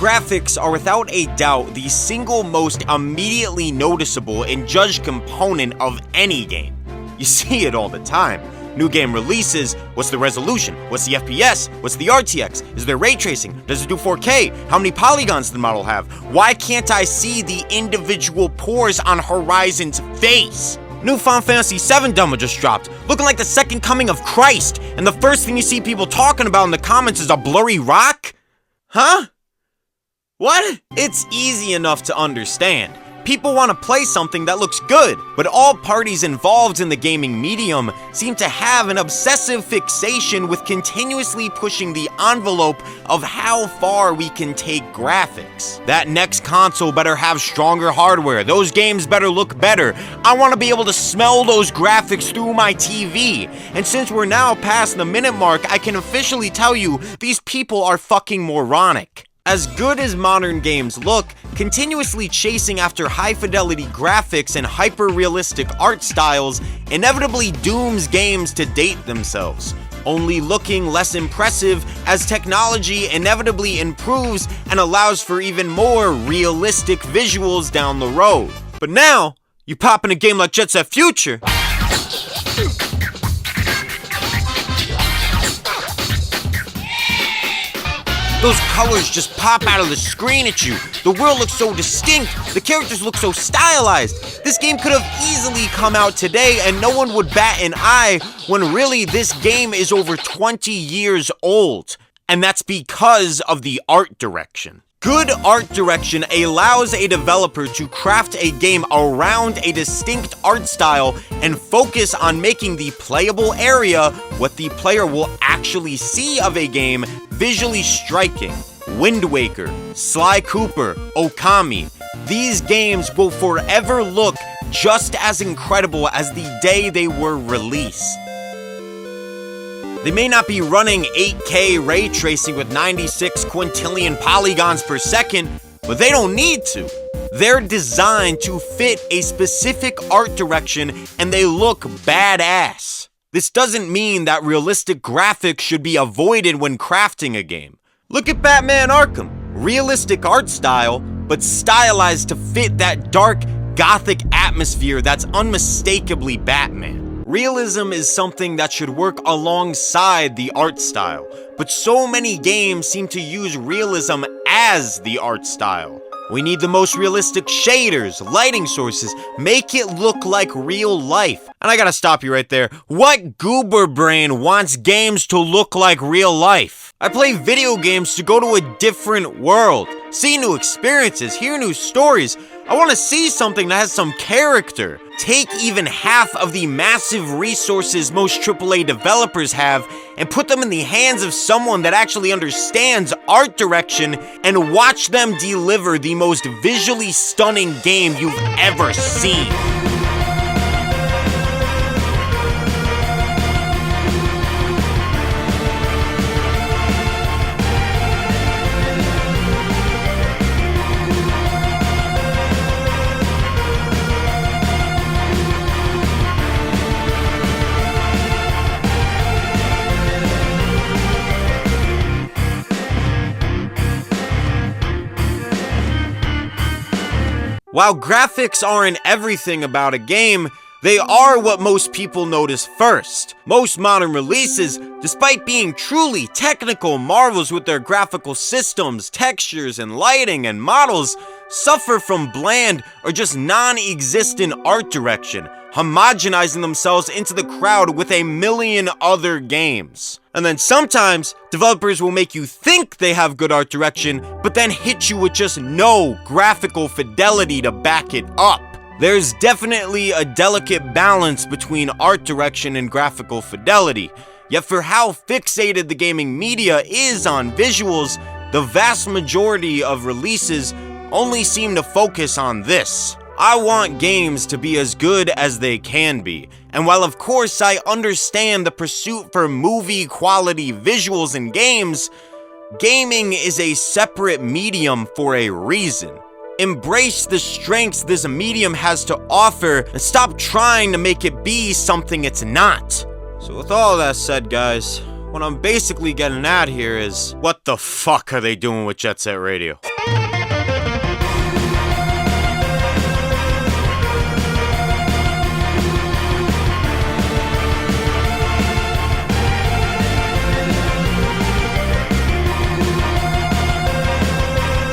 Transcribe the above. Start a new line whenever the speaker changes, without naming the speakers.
graphics are without a doubt the single most immediately noticeable and judged component of any game. You see it all the time. New game releases, what's the resolution? What's the FPS? What's the RTX? Is there ray tracing? Does it do 4K? How many polygons does the model have? Why can't I see the individual pores on Horizon's face? New Final Fantasy VII demo just dropped, looking like the second coming of Christ, and the first thing you see people talking about in the comments is a blurry rock? Huh? What? It's easy enough to understand. People want to play something that looks good, but all parties involved in the gaming medium seem to have an obsessive fixation with continuously pushing the envelope of how far we can take graphics. That next console better have stronger hardware, those games better look better, I want to be able to smell those graphics through my TV. And since we're now past the minute mark, I can officially tell you, these people are fucking moronic. As good as modern games look, continuously chasing after high-fidelity graphics and hyper-realistic art styles inevitably dooms games to date themselves, only looking less impressive as technology inevitably improves and allows for even more realistic visuals down the road. But now, you pop in a game like Jet Set Future, those colors just pop out of the screen at you. The world looks so distinct. The characters look so stylized. This game could have easily come out today and no one would bat an eye when really this game is over 20 years old. And that's because of the art direction. Good art direction allows a developer to craft a game around a distinct art style and focus on making the playable area, what the player will actually see of a game, visually striking. Wind Waker, Sly Cooper, Okami. These games will forever look just as incredible as the day they were released. They may not be running 8K ray tracing with 96 quintillion polygons per second, but they don't need to. They're designed to fit a specific art direction and they look badass. This doesn't mean that realistic graphics should be avoided when crafting a game. Look at Batman Arkham. Realistic art style, but stylized to fit that dark, gothic atmosphere that's unmistakably Batman. Realism is something that should work alongside the art style, but so many games seem to use realism as the art style. We need the most realistic shaders, lighting sources, make it look like real life. And I gotta stop you right there. What goober brain wants games to look like real life? I play video games to go to a different world, see new experiences, hear new stories. I want to see something that has some character. Take even half of the massive resources most AAA developers have and put them in the hands of someone that actually understands art direction and watch them deliver the most visually stunning game you've ever seen. While graphics aren't everything about a game, they are what most people notice first. Most modern releases, despite being truly technical marvels with their graphical systems, textures, and lighting and models, suffer from bland or just non-existent art direction, homogenizing themselves into the crowd with a million other games. And then sometimes, developers will make you think they have good art direction, but then hit you with just no graphical fidelity to back it up. There's definitely a delicate balance between art direction and graphical fidelity, yet for how fixated the gaming media is on visuals, the vast majority of releases only seem to focus on this. I want games to be as good as they can be, and while of course I understand the pursuit for movie quality visuals in games, gaming is a separate medium for a reason. Embrace the strengths this medium has to offer and stop trying to make it be something it's not. So with all that said, guys, what I'm basically getting at here is, what the fuck are they doing with Jet Set Radio?